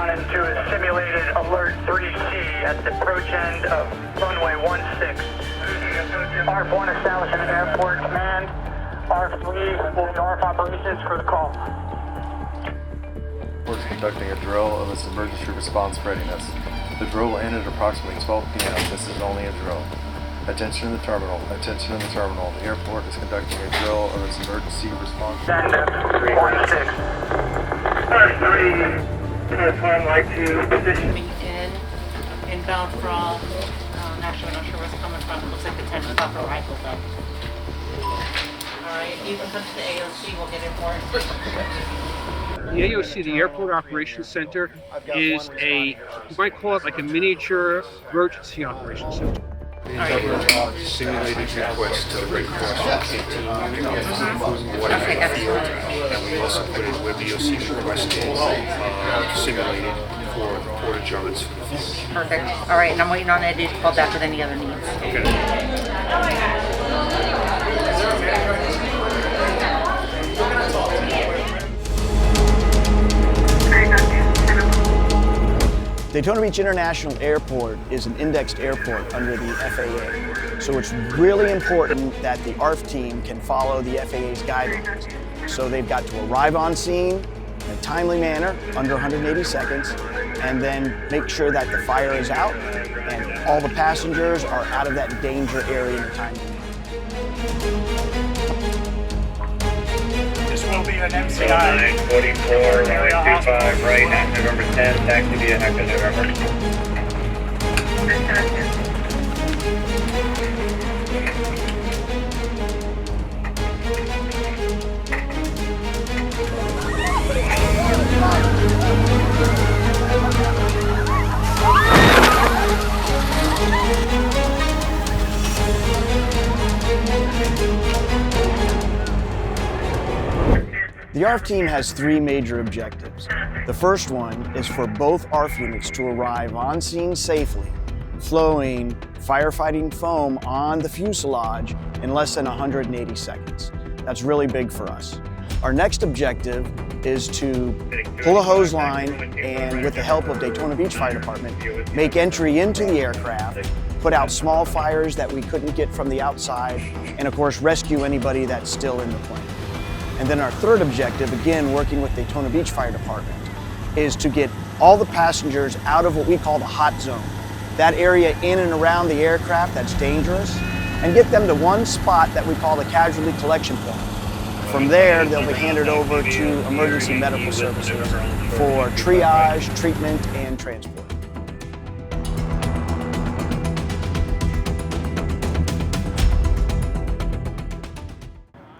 down into a simulated alert 3C at the approach end of runway 16. R1 establishing an airport command. R3 will be ARF operations for the call. We're conducting a drill of its emergency response readiness. The drill will end at approximately 12 p.m. This is only a drill. Attention in the terminal. Attention in the terminal. The airport is conducting a drill of its emergency response. End of 16. R3, climb like to position. Inbound from, actually I'm not sure where it's coming from. It looks like the 10 o'clock arrival though. Alright, you can come to the AOC, we'll get it more. The AOC, the Airport Operations Center, is a, you might call it like a miniature emergency operations center. Simulated request to the Red Cross what if in the field, and we also put in where VOC requested simulated for port adjournments for the field. Perfect. All right, and I'm waiting on Eddie to call back with any other needs. Okay. Daytona Beach International Airport is an indexed airport under the FAA. So it's really important that the ARF team can follow the FAA's guidelines. So they've got to arrive on scene in a timely manner, under 180 seconds, and then make sure that the fire is out and all the passengers are out of that danger area in a timely manner. This will be an MCI. 944, 925, right at November 10th, taxi via Hector November. The ARF team has three major objectives. The first one is for both ARF units to arrive on scene safely, flowing firefighting foam on the fuselage in less than 180 seconds. That's really big for us. Our next objective is to pull a hose line and, with the help of Daytona Beach Fire Department, make entry into the aircraft, put out small fires that we couldn't get from the outside, and of course rescue anybody that's still in the plane. And then our third objective, again working with Daytona Beach Fire Department, is to get all the passengers out of what we call the hot zone, that area in and around the aircraft that's dangerous, and get them to one spot that we call the casualty collection point. From there, they'll be handed over to emergency medical services for triage, treatment, and transport.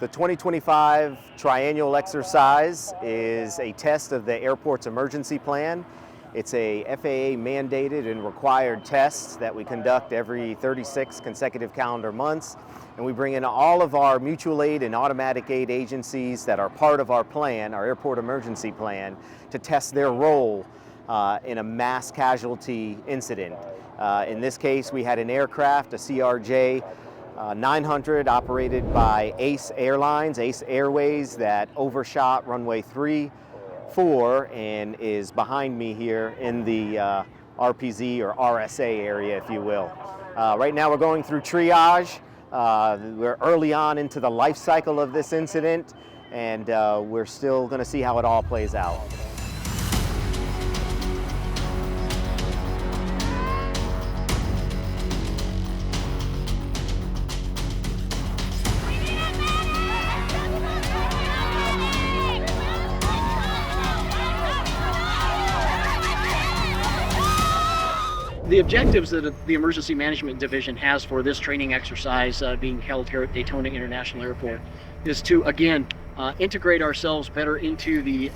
The 2025 Triennial exercise is a test of the airport's emergency plan. It's a FAA mandated and required test that we conduct every 36 consecutive calendar months. And we bring in all of our mutual aid and automatic aid agencies that are part of our plan, our airport emergency plan, to test their role in a mass casualty incident. In this case, we had an aircraft, a CRJ 900 operated by Ace Airlines, Ace Airways, that overshot runway 34 and is behind me here in the RPZ or RSA area, if you will. Right now we're going through triage. We're early on into the life cycle of this incident, and we're still going to see how it all plays out. The objectives that the Emergency Management Division has for this training exercise being held here at Daytona International Airport is to, again, integrate ourselves better into the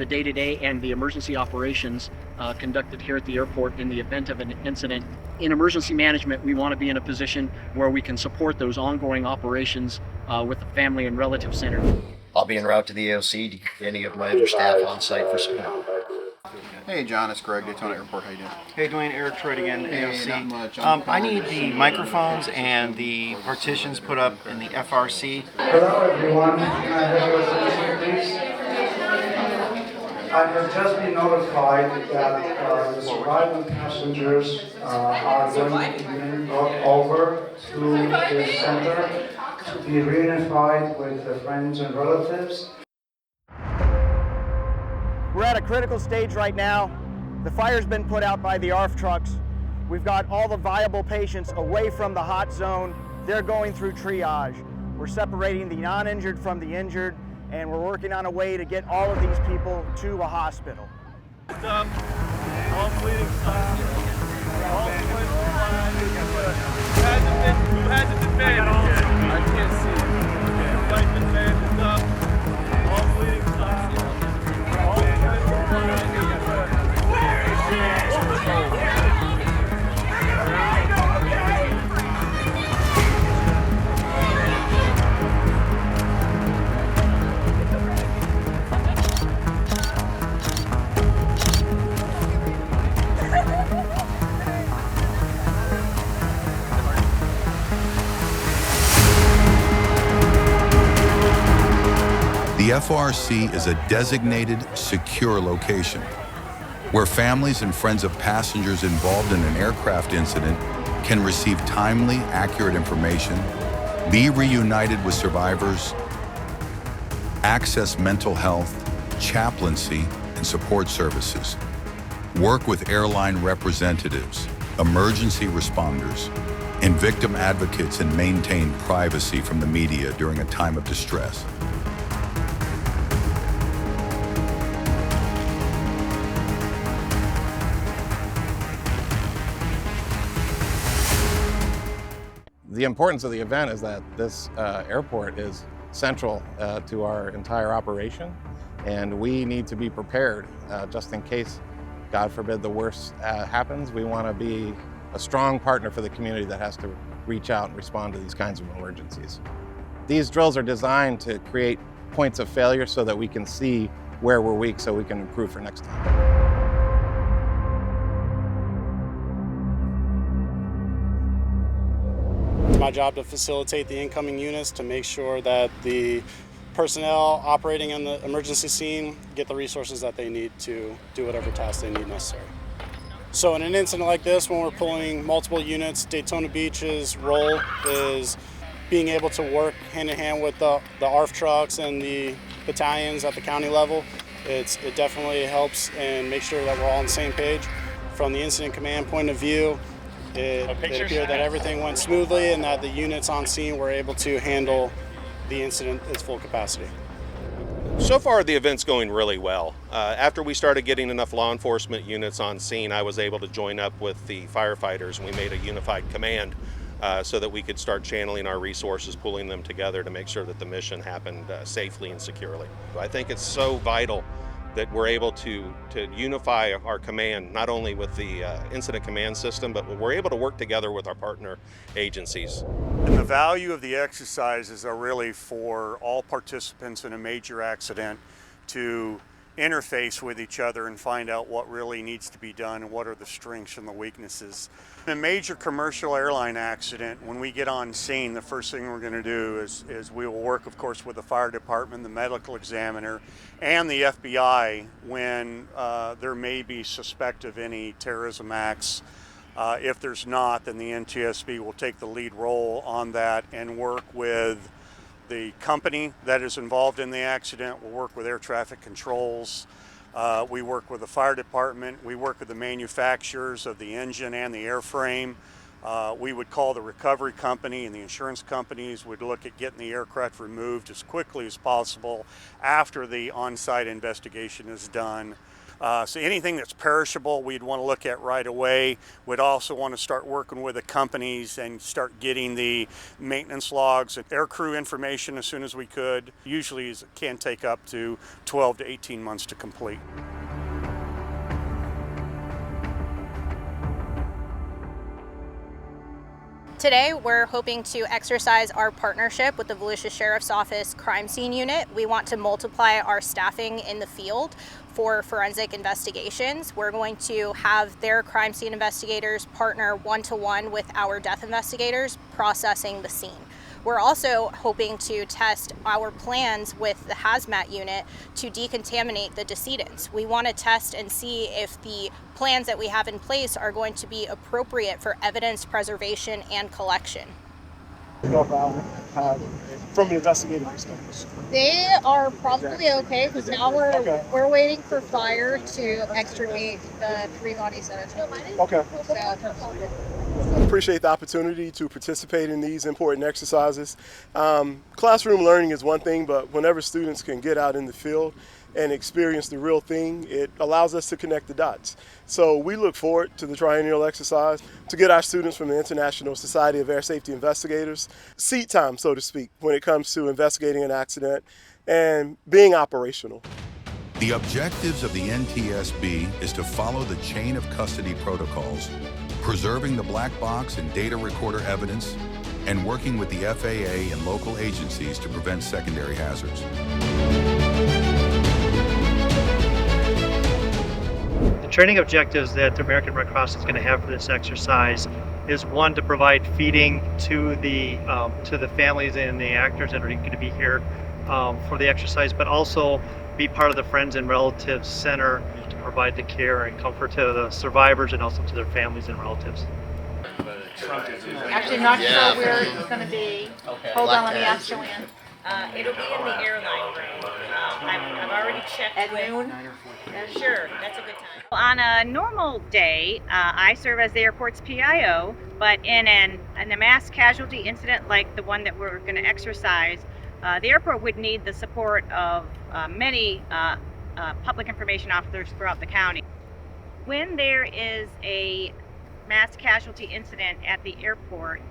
day-to-day and the emergency operations conducted here at the airport in the event of an incident. In emergency management, we want to be in a position where we can support those ongoing operations with the family and relative center. I'll be en route to the AOC to get any of my other staff on site for support. Hey John, it's Greg, Daytona Airport. How you doing? Hey Dwayne, Eric Troy again, AOC. Not much. I need the microphones and the partitions put up in the FRC. Hello everyone, I have just been notified that the surviving passengers are going to be brought over to the center to be reunified with their friends and relatives. We're at a critical stage right now. The fire's been put out by the ARF trucks. We've got all the viable patients away from the hot zone. They're going through triage. We're separating the non-injured from the injured, and we're working on a way to get all of these people to a hospital. Stop. All bleeding stop. All bleeding stop. Who hasn't been bandaged yet? I can't see. Okay. Everybody's been bandaged up. All bleeding stop. All bleeding The FRC is a designated, secure location where families and friends of passengers involved in an aircraft incident can receive timely, accurate information, be reunited with survivors, access mental health, chaplaincy, and support services, work with airline representatives, emergency responders, and victim advocates, and maintain privacy from the media during a time of distress. The importance of the event is that this airport is central to our entire operation, and we need to be prepared just in case, God forbid, the worst happens. We want to be a strong partner for the community that has to reach out and respond to these kinds of emergencies. These drills are designed to create points of failure so that we can see where we're weak so we can improve for next time. It's my job to facilitate the incoming units to make sure that the personnel operating on the emergency scene get the resources that they need to do whatever task they need necessary. So in an incident like this, when we're pulling multiple units, Daytona Beach's role is being able to work hand in hand with the ARF trucks and the battalions at the county level. It definitely helps and make sure that we're all on the same page. From the incident command point of view, it appeared that everything went smoothly and that the units on scene were able to handle the incident at its full capacity. So far, the event's going really well. After we started getting enough law enforcement units on scene, I was able to join up with the firefighters, and we made a unified command so that we could start channeling our resources, pulling them together to make sure that the mission happened safely and securely. I think it's so vital that we're able to unify our command, not only with the incident command system, but we're able to work together with our partner agencies. And the value of the exercises are really for all participants in a major accident to interface with each other and find out what really needs to be done and what are the strengths and the weaknesses. In a major commercial airline accident, when we get on scene, the first thing we're going to do is we will work, of course, with the fire department, the medical examiner, and the FBI when there may be suspect of any terrorism acts. If there's not, then the NTSB will take the lead role on that and work with the company that is involved in the accident. We'll work with air traffic controls. We work with the fire department. We work with the manufacturers of the engine and the airframe. We would call the recovery company, and the insurance companies would look at getting the aircraft removed as quickly as possible after the on-site investigation is done. So anything that's perishable, we'd want to look at right away. We'd also want to start working with the companies and start getting the maintenance logs and aircrew information as soon as we could. Usually it can take up to 12 to 18 months to complete. Today, we're hoping to exercise our partnership with the Volusia Sheriff's Office Crime Scene Unit. We want to multiply our staffing in the field for forensic investigations. We're going to have their crime scene investigators partner one-to-one with our death investigators processing the scene. We're also hoping to test our plans with the hazmat unit to decontaminate the decedents. We want to test and see if the plans that we have in place are going to be appropriate for evidence preservation and collection. From an investigative perspective? They are probably okay because now we're waiting for fire to extricate the 3 bodies at a time. Okay. So, appreciate the opportunity to participate in these important exercises. Classroom learning is one thing, but whenever students can get out in the field and experience the real thing, it allows us to connect the dots. So we look forward to the Triennial exercise to get our students from the International Society of Air Safety Investigators seat time, so to speak, when it comes to investigating an accident and being operational. The objectives of the NTSB is to follow the chain of custody protocols, preserving the black box and data recorder evidence, and working with the FAA and local agencies to prevent secondary hazards. The training objectives that the American Red Cross is going to have for this exercise is, one, to provide feeding to the families and the actors that are going to be here for the exercise, but also be part of the Friends and Relatives Center to provide the care and comfort to the survivors and also to their families and relatives. Actually, not sure where it's going to be. Hold on, let me ask Joanne. It'll be in the airline room. I've already checked At with... noon? Sure, that's a good time. On a normal day, I serve as the airport's PIO, but in a mass casualty incident like the one that we're going to exercise, the airport would need the support of many public information officers throughout the county. When there is a mass casualty incident at the airport,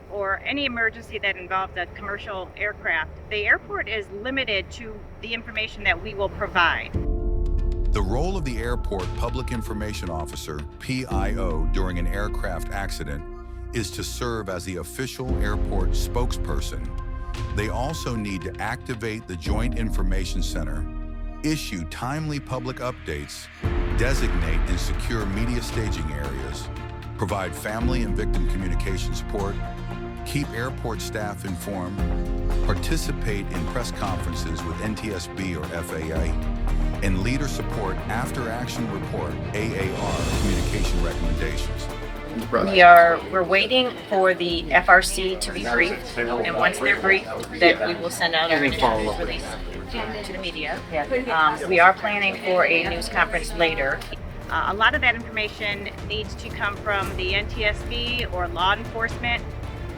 or any emergency that involves a commercial aircraft, the airport is limited to the information that we will provide. The role of the airport public information officer, PIO, during an aircraft accident is to serve as the official airport spokesperson. They also need to activate the Joint Information Center, issue timely public updates, designate and secure media staging areas, provide family and victim communication support, keep airport staff informed, participate in press conferences with NTSB or FAA, and leader support after-action report, AAR, communication recommendations. We're waiting for the FRC to be briefed, and once they're briefed, that we will send out a release to the media. We are planning for a news conference later. A lot of that information needs to come from the NTSB or law enforcement.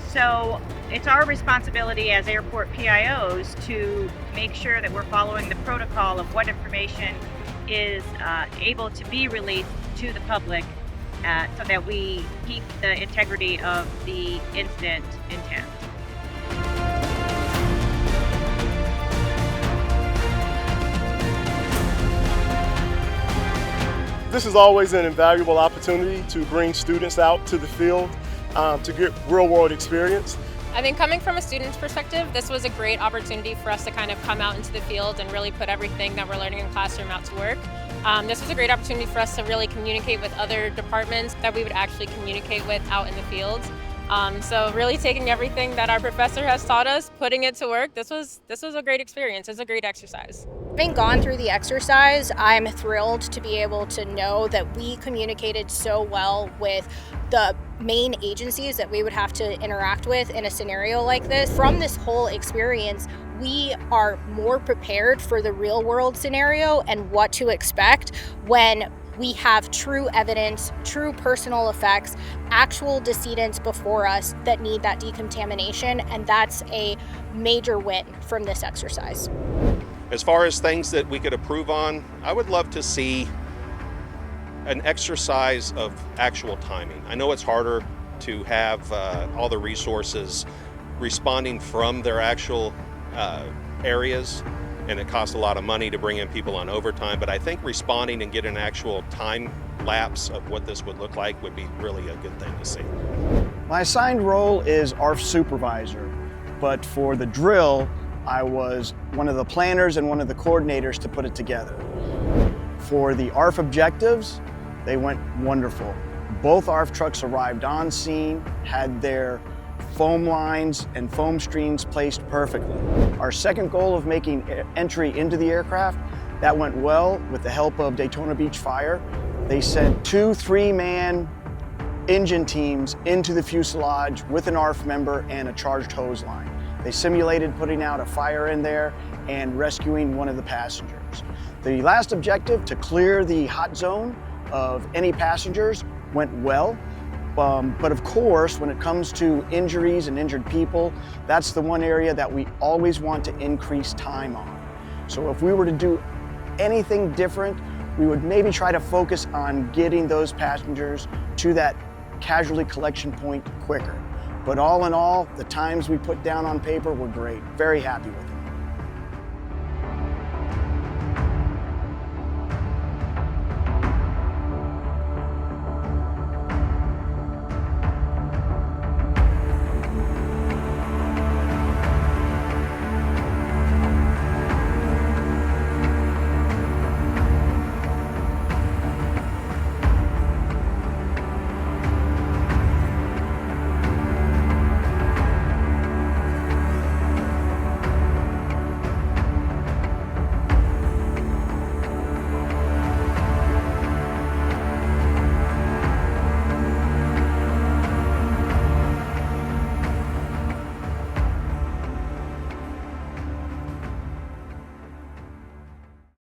So it's our responsibility as airport PIOs to make sure that we're following the protocol of what information is able to be released to the public so that we keep the integrity of the incident intact. This is always an invaluable opportunity to bring students out to the field to get real-world experience. I think coming from a student's perspective, this was a great opportunity for us to kind of come out into the field and really put everything that we're learning in the classroom out to work. This was a great opportunity for us to really communicate with other departments that we would actually communicate with out in the field. So really taking everything that our professor has taught us, putting it to work, this was a great experience. It was a great exercise. Having gone through the exercise, I'm thrilled to be able to know that we communicated so well with the main agencies that we would have to interact with in a scenario like this. From this whole experience, we are more prepared for the real world scenario and what to expect when we have true evidence, true personal effects, actual decedents before us that need that decontamination, and that's a major win from this exercise. As far as things that we could improve on, I would love to see an exercise of actual timing. I know it's harder to have all the resources responding from their actual areas, and it costs a lot of money to bring in people on overtime, but I think responding and getting an actual time lapse of what this would look like would be really a good thing to see. My assigned role is ARF supervisor, but for the drill, I was one of the planners and one of the coordinators to put it together. For the ARF objectives, they went wonderful. Both ARF trucks arrived on scene, had their foam lines and foam screens placed perfectly. Our second goal of making entry into the aircraft, that went well with the help of Daytona Beach Fire. They sent 2 3-man engine teams into the fuselage with an ARF member and a charged hose line. They simulated putting out a fire in there and rescuing one of the passengers. The last objective, to clear the hot zone of any passengers, went well. But of course, when it comes to injuries and injured people, that's the one area that we always want to increase time on. So if we were to do anything different, we would maybe try to focus on getting those passengers to that casualty collection point quicker. But all in all, the times we put down on paper were great. Very happy with it.